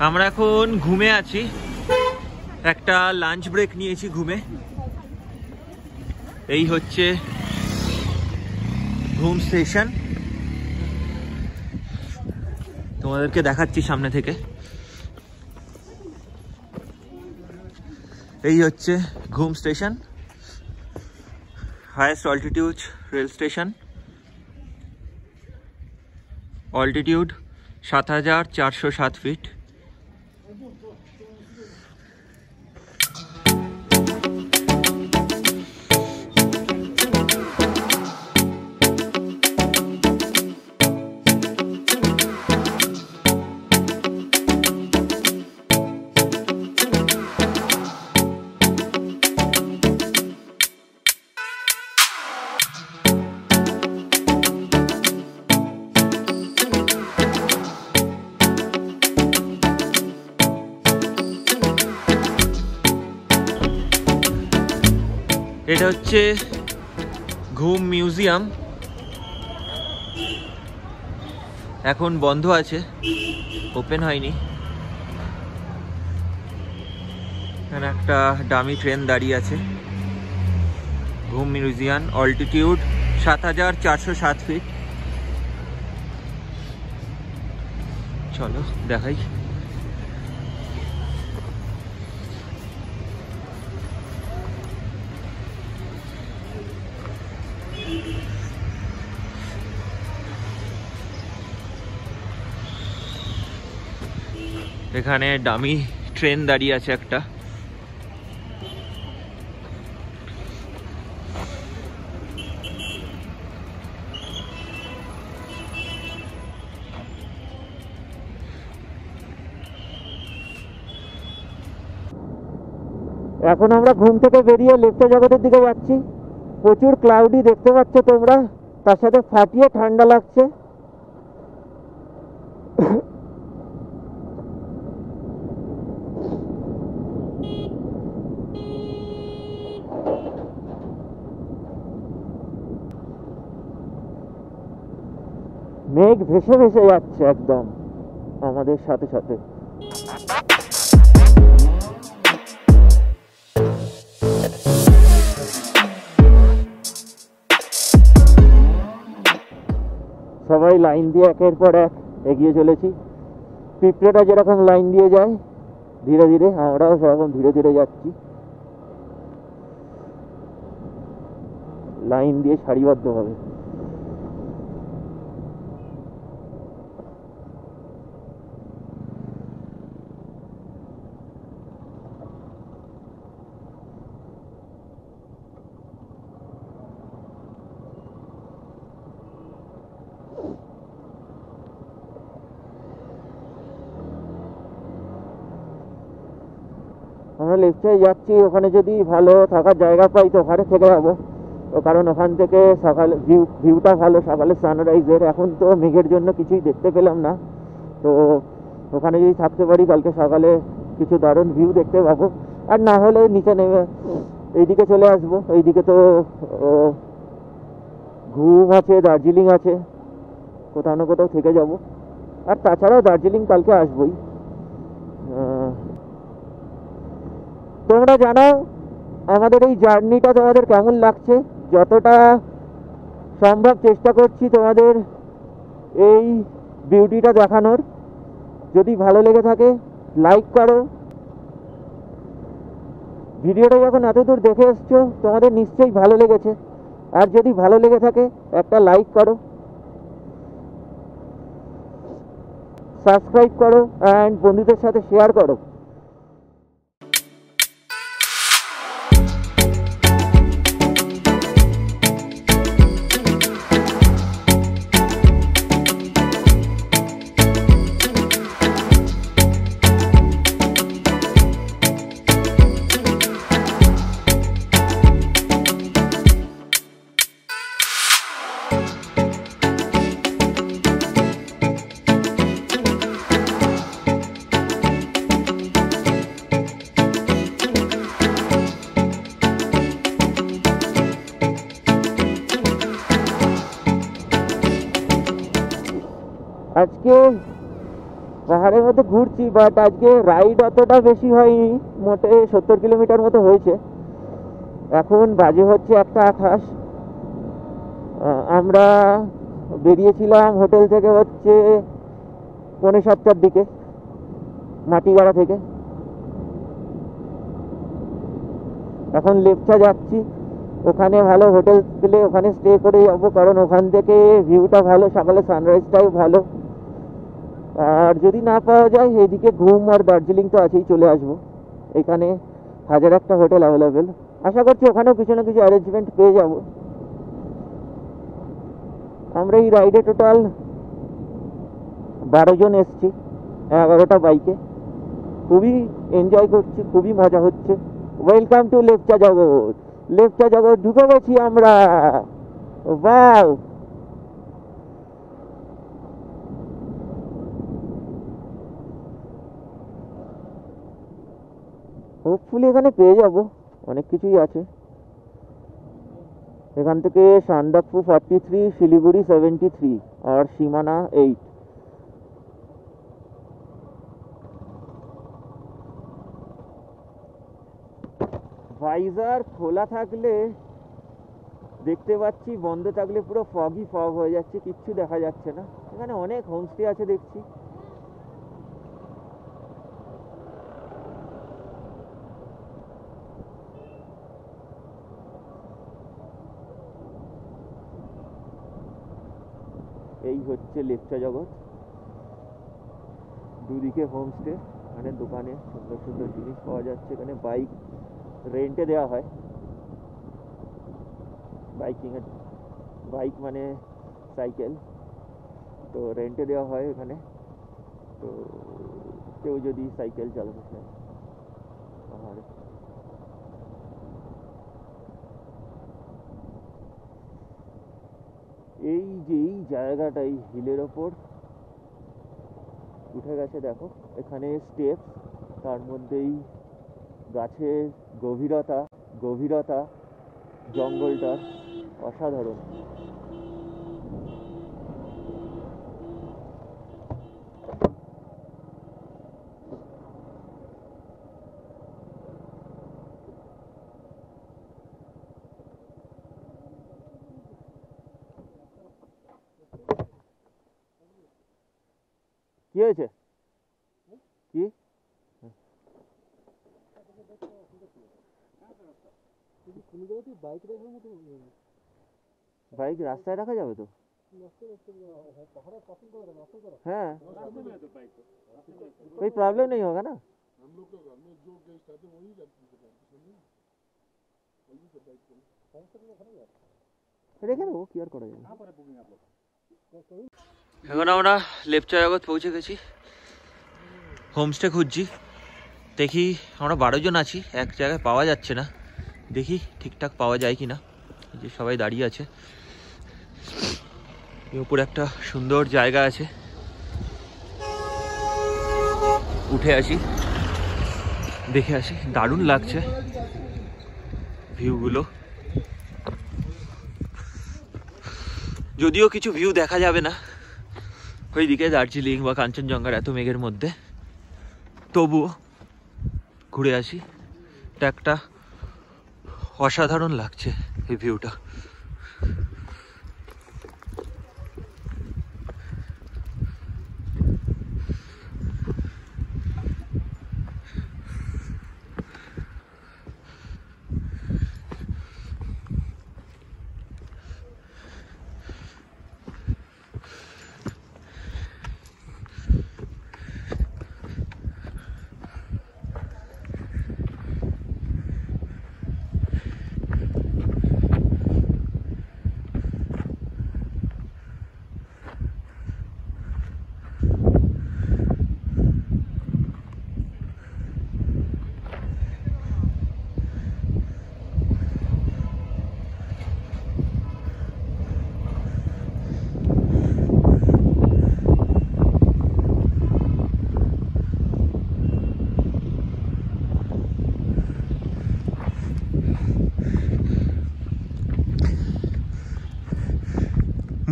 আমরা এখন ঘুমে আছি, একটা লাঞ্চ ব্রেক নিয়েছি ঘুমে। এই হচ্ছে ঘুম স্টেশন, তোমাদেরকে দেখাচ্ছি সামনে থেকে। এই হচ্ছে Ghum station, highest altitude rail station. Altitude ৭,৪০৭ ফিট। এটা হচ্ছে ঘুম মিউজিয়াম, এখন বন্ধ আছে, ওপেন হয়নি। এখানে একটা ডামি ট্রেন দাঁড়িয়ে আছে। ঘুম মিউজিয়াম, অল্টিটিউড ৭,৪০৭ ফিট। চলো দেখাই। এখানে ডামি ট্রেন দাঁড়িয়ে আছে একটা। এখন আমরা ঘুম থেকে বেরিয়ে লেপ্চা জগতের দিকে যাচ্ছি। প্রচুর ক্লাউডি দেখতে পাচ্ছ তোমরা, তার সাথে ফাটিয়ে ঠান্ডা লাগছে। মেঘ ভেসে ভেসে যাচ্ছে একদম আমাদের সাথে সাথে। সবাই লাইন দিয়ে একের পর এক এগিয়ে চলেছি। পিঁপড়েটা যেরকম লাইন দিয়ে যায় ধীরে ধীরে, আমরাও সেরকম ধীরে ধীরে যাচ্ছি, লাইন দিয়ে সারিবদ্ধভাবে। আমরা লেপচায় যাচ্ছি, ওখানে যদি ভালো থাকার জায়গা পাই তো ওখানে থেকে যাবো, কারণ ওখান থেকে সকালে ভিউটা ভালো, সকালে সানরাইজের। এখন তো মেঘের জন্য কিছুই দেখতে পেলাম না, তো ওখানে যদি থাকতে পারি কালকে সকালে কিছু দারুণ ভিউ দেখতে পাবো। আর না হলে নিচে নেমে এইদিকে চলে আসবো। এইদিকে তো ঘুম আছে, দার্জিলিং আছে, কোথাও না কোথাও থেকে যাব। আর তাছাড়াও দার্জিলিং কালকে আসবোই। তোমরা জানাও আমাদের এই জার্নিটা তোমাদের কেমন লাগছে। যতটা সম্ভব চেষ্টা করছি তোমাদের এই বিউটিটা দেখানোর। যদি ভালো লেগে থাকে লাইক করো। ভিডিওটা যখন এত দূর দেখে এসছো তোমাদের নিশ্চয়ই ভালো লেগেছে, আর যদি ভালো লেগে থাকে একটা লাইক করো, সাবস্ক্রাইব করো অ্যান্ড বন্ধুদের সাথে শেয়ার করো। আজকে পাহাড়ের মধ্যে ঘুরছি, বাট আজকে রাইড অতটা বেশি হয়নি, মোটে 70 কিলোমিটার মতো হয়েছে। এখন বাজে হচ্ছে 1:28। আমরা বেরিয়েছিলাম হোটেল থেকে হচ্ছে 6:45টার দিকে, মাটিগাড়া থেকে। এখন লেপচা যাচ্ছি, ওখানে ভালো হোটেল পেলে ওখানে স্টে করে যাবো, কারণ ওখান থেকে ভিউটা ভালো, সকালে সানরাইজটাও ভালো। আর যদি না পাওয়া যায় এদিকে ঘুম আর দার্জিলিং তো আছেই, চলে আসবো। এখানে 1001টা হোটেল অ্যাভেলেবেল, আশা করছি ওখানেও কিছু না কিছু অ্যারেঞ্জমেন্ট পেয়ে যাব। আমরা এই রাইডে টোটাল 12 জন এসছি, 11টা বাইকে। খুবই এনজয় করছি, খুবই মজা হচ্ছে। ওয়েলকাম টু লেপচা জগৎ। লেপচা জগৎ ঢুকে গেছি আমরা। ওয়াও, হোপফুলি এখানে পেয়ে যাব, অনেক কিছুই আছে। এখান থেকে সান্দাকফু 43, শিলিগুড়ি 73 আর সীমানা 8। ভাইজার খোলা থাকলে দেখতে পাচ্ছি, বন্ধ থাকলে পুরো ফগই ফগ হয়ে যাচ্ছে, কিচ্ছু দেখা যাচ্ছে না। এখানে অনেক হোমস্টে আছে দেখছি। এই হচ্ছে লেপচা জগৎ, দুদিকে হোমস্টে, এখানে দোকানে সুন্দর সুন্দর জিনিস পাওয়া যাচ্ছে। এখানে বাইক রেন্টে দেওয়া হয়, বাইক মানে সাইকেল, তো রেন্টে দেওয়া হয় এখানে। তো কেউ যদি সাইকেল চালাতে চায় পাহাড়ে। এই যে এই জায়গাটা, এই হিলের ওপর উঠে গেছে, দেখো এখানে স্টেপ, তার মধ্যেই গাছের গভীরতা, জঙ্গলটা অসাধারণ। কি হয়েছে? কি বাইক রাস্তায় রাখা যাবে তো? हाँ, कोई प्रॉब्लम नहीं होगा ना? রেখে দেবো, কি আর করা যাবে। এখন আমরা লেপচা জগৎ পৌঁছে গেছি, হোমস্টে খুঁজছি। দেখি আমরা 12 জন আছি, এক জায়গায় পাওয়া যাচ্ছে না, দেখি ঠিকঠাক পাওয়া যায় কি না। এই যে সবাই দাঁড়িয়ে আছে, উপরে একটা সুন্দর জায়গা আছে, উঠে আসি, দেখে আসি। দারুণ লাগছে ভিউগুলো, যদিও কিছু ভিউ দেখা যাবে না ওইদিকে দার্জিলিং বা কাঞ্চনজঙ্ঘার এত মেঘের মধ্যে, তবুও ঘুরে আসি। এটা একটা অসাধারণ লাগছে এই ভিউটা।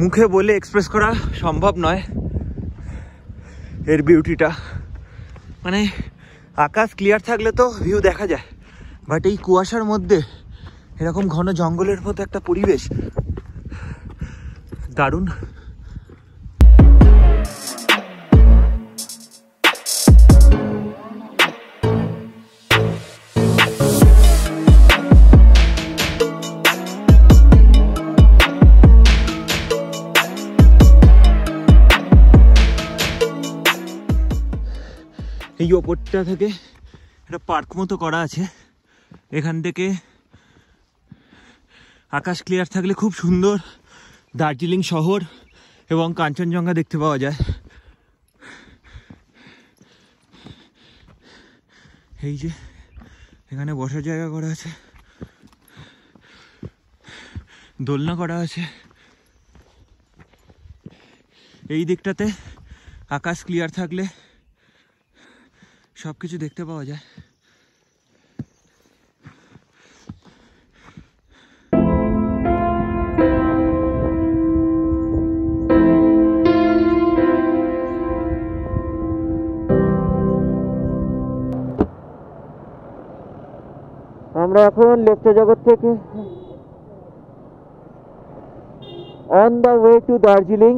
মুখে বলে এক্সপ্রেস করা সম্ভব নয় এর বিউটিটা। মানে আকাশ ক্লিয়ার থাকলে তো ভিউ দেখা যায়, বাট এই কুয়াশার মধ্যে এরকম ঘন জঙ্গলের মতো একটা পরিবেশ দারুণ। এই ওপরটা থেকে একটা পার্ক মতো করা আছে, এখান থেকে আকাশ ক্লিয়ার থাকলে খুব সুন্দর দার্জিলিং শহর এবং কাঞ্চনজঙ্ঘা দেখতে পাওয়া যায়। এই যে এখানে বসার জায়গা করা আছে, দোলনা করা আছে। এই দিকটাতে আকাশ ক্লিয়ার থাকলে সব কিছু দেখতে পাওয়া যায়। আমরা এখন লেফট জগৎ থেকে on the way to Darjeeling.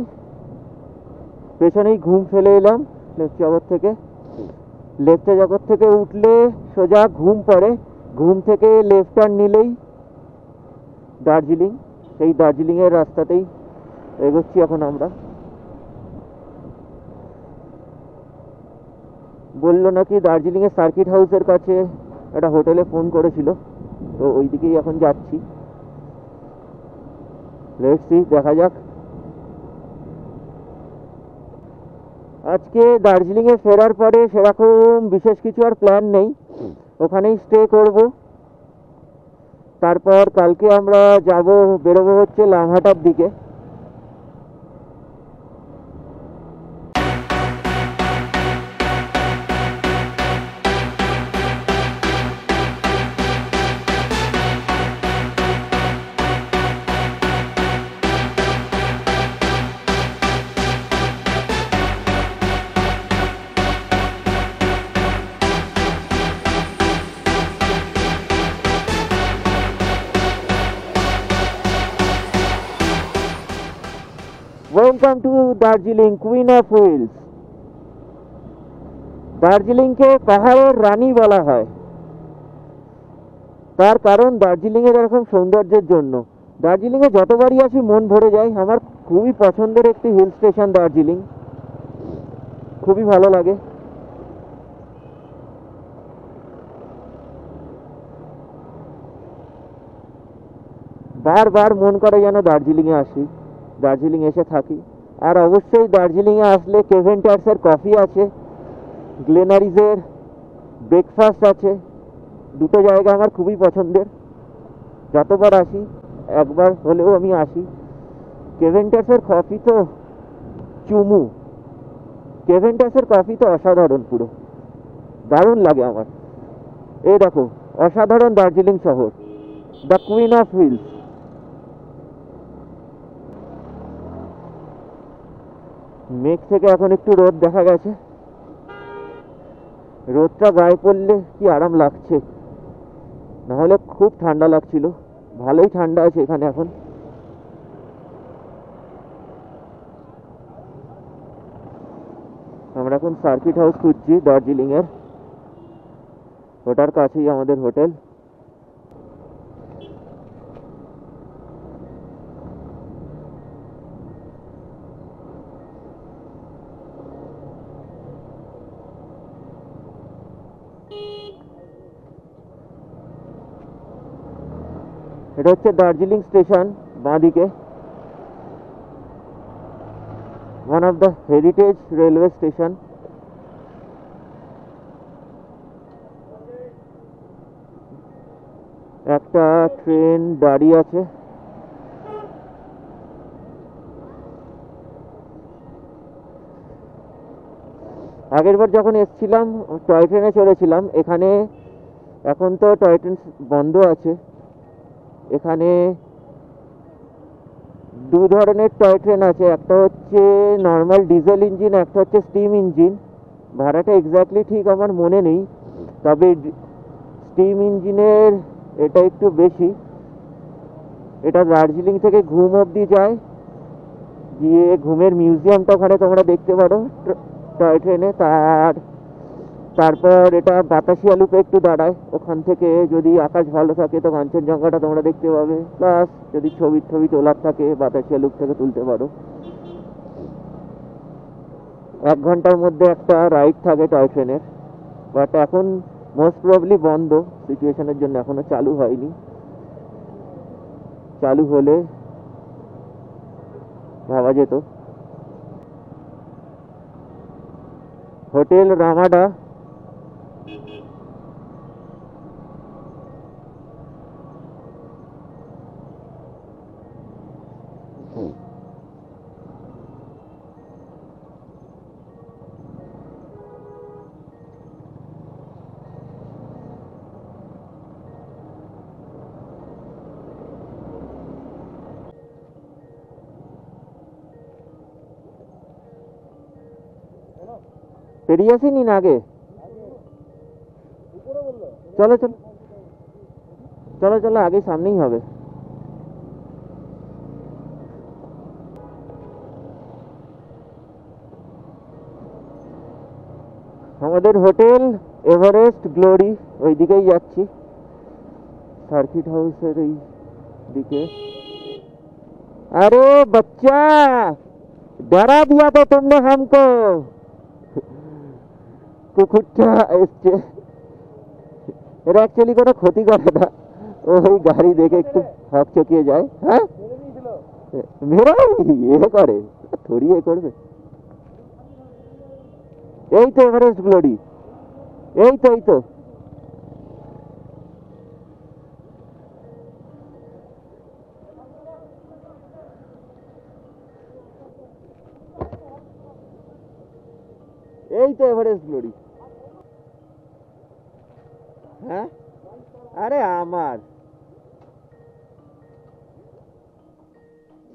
পেছনেই ঘুম ফেলে এলাম লেফট জগৎ থেকে। লেফট জগৎ থেকে উঠলে সোজা ঘুম পড়ে, ঘুম থেকে লেফট টার্ন নিলেই দার্জিলিং। সেই দার্জিলিংয়ের রাস্তাতেই এগোচ্ছি এখন আমরা। বললো নাকি দার্জিলিংয়ের সার্কিট হাউসের কাছে একটা হোটেলে ফোন করেছিল, তো ওই দিকেই এখন যাচ্ছি। লেটস সি, দেখা যাক। আজকে দার্জিলিংয়ে ফেরার পরে সেরকম বিশেষ কিছু আর প্ল্যান নেই, ওখানেই স্টে করব। তারপর কালকে আমরা বেরোবো হচ্ছে লামহাটার দিকে। Welcome to Darjeeling, queen of hills. দার্জিলিংকে পাহাড়ের রানী বলা হয়, তার কারণ দার্জিলিংয়ের এরকম সৌন্দর্যের জন্য। দার্জিলিংয়ে যতবারই আসি মন ভরে যায়। আমার খুবই পছন্দের একটি হিল স্টেশন দার্জিলিং, খুবই ভালো লাগে। বারবার মন করে যেন দার্জিলিংয়ে আসি, দার্জিলিং এসে থাকি। আর অবশ্যই দার্জিলিংয়ে আসলে কেভেন্টার্সের কফি আছে, গ্লেনারিজের ব্রেকফাস্ট আছে। দুটো জায়গা আমার খুবই পছন্দের, যতবার আসি একবার হলেও আমি আসি। কেভেন্টার্সের কফি তো চুমু, কেভেন্টার্সের কফি তো অসাধারণ, পুরো দারুণ লাগে আমার। এই দেখো অসাধারণ দার্জিলিং শহর, দ্য কুইন অফ হুইলস। মেঘ থেকে এখন একটু রোদ দেখা গেছে, রোদটা গায়ে পড়লে কি আরাম লাগছে, নাহলে খুব ঠান্ডা লাগছিল। ভালোই ঠান্ডা আছে এখানে এখন। আমরা এখন সার্কিট হাউস খুঁজছি দার্জিলিং এর, ওটার কাছেই আমাদের হোটেল। এটা হচ্ছে দার্জিলিং স্টেশন, বাঁদিকে, one of the heritage railway station. একটা ট্রেন দাঁড়িয়ে আছে। আগের বার যখন এসেছিলাম টয় ট্রেনে চড়েছিলাম এখানে, এখন তো টয় ট্রেন বন্ধ আছে। এখানে দু ধরনের টয় ট্রেন আছে, একটা হচ্ছে নর্মাল ডিজেল ইঞ্জিন, একটা হচ্ছে স্টিম ইঞ্জিন। ভাড়াটা এক্স্যাক্টলি ঠিক আমার মনে নেই, তবে স্টিম ইঞ্জিনের এটা একটু বেশি। এটা দার্জিলিং থেকে ঘুম অবধি যায়, গিয়ে ঘুমের মিউজিয়ামটা ওখানে তোমরা দেখতে পারো টয় ট্রেনে। তারপর এটা বাতাসিয়া লুপে একটু দাঁড়ায়, ওখান থেকে যদি আকাশ ভালো থাকে তো কাঞ্চনজঙ্ঘাটা তোমরা দেখতে পাবে, প্লাস যদি ছবি তোলার থাকে বাতাসিয়া লুপ থেকে তুলতে পারো। 1 ঘন্টার মধ্যে একটা রাইড থাকে টয় ট্রেনের, বাট এখন মোস্ট প্রবাবলি বন্ধ সিচুয়েশনের জন্য, এখনো চালু হয়নি। চালু হলে ভাবা যেত। হোটেল রামাডা, পেরিয়ে আসিনি না আগে? চলো চলো চলো চলো, আগে সামনেই হবে। আমাদের হোটেল এভারেস্ট গ্লোরি, ওই দিকেই যাচ্ছি, সার্কিট হাউসের এই দিকে। আরে বাচ্চা, ডরা দিয়া তো তুমনে হামকো। কুকুরটা এসছে, এরা অ্যাকচুয়ালি কোনো ক্ষতি করে না, ওই গাড়ি দেখে একটু হকচকিয়ে যায়। হ্যাঁ মেরাই এ করে, থোড়ি এ করবে। এই তো এভারেস্ট গ্লোরি, এই তো এই তো। এই তো এভারেস্ট গ্লোরি। হ্যাঁ আরে আমার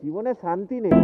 জীবনে শান্তি নেই।